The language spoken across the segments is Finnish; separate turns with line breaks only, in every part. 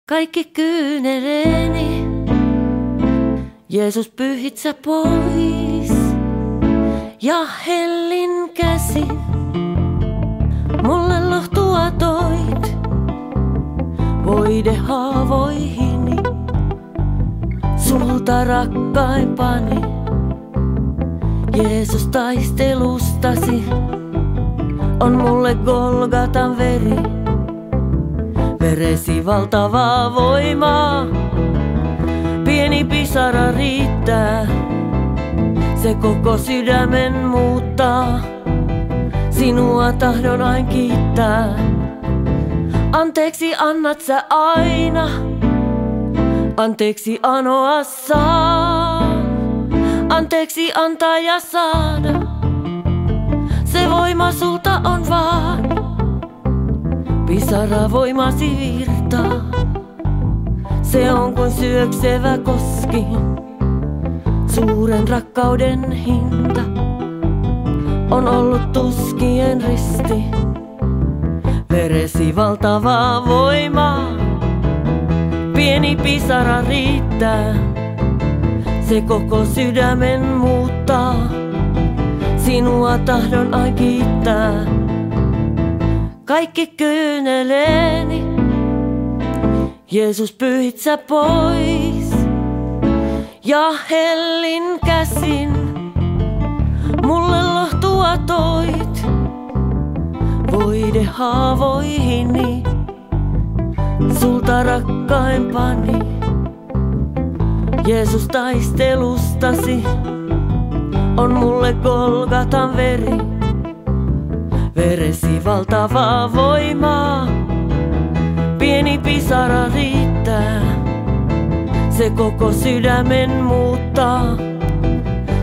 Kaikki kyyneleeni, Jeesus pyyhit sä pois. Ja hellin käsin, mulle lohtua toit. Voide haavoihini, sulta rakkaimpani. Jeesus taistelustasi, on mulle Golgatan veri. Veresi valtavaa voimaa, pieni pisara riittää. Se koko sydämen muuttaa, sinua tahdon ain kiittää. Anteeksi annat sä aina, anteeksi anoa saa. Anteeksi antaa ja saada, se voima sulta on vaan. Pisara voimasi virtaa, se on kuin syöksevä koski. Suuren rakkauden hinta on ollut tuskien risti. Veresi valtavaa voimaa, pieni pisara riittää. Se koko sydämen muuttaa, sinua tahdon ain kiittää. Kaikki kyyneleeni, Jeesus pyyhit sä pois. Ja hellin käsin, mulle lohtua toit. Voide haavoihini, sulta rakkaimpani. Jeesus taistelustasi, on mulle Golgatan veri. Veresi valtavaa voimaa, pieni pisara riittää. Se koko sydämen muuttaa,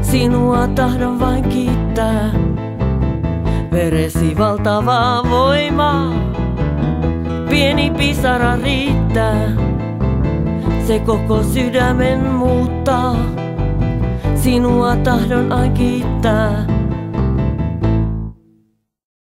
sinua tahdon vain kiittää. Veresi valtavaa voimaa, pieni pisara riittää. Se koko sydämen muuttaa, sinua tahdon ain kiittää.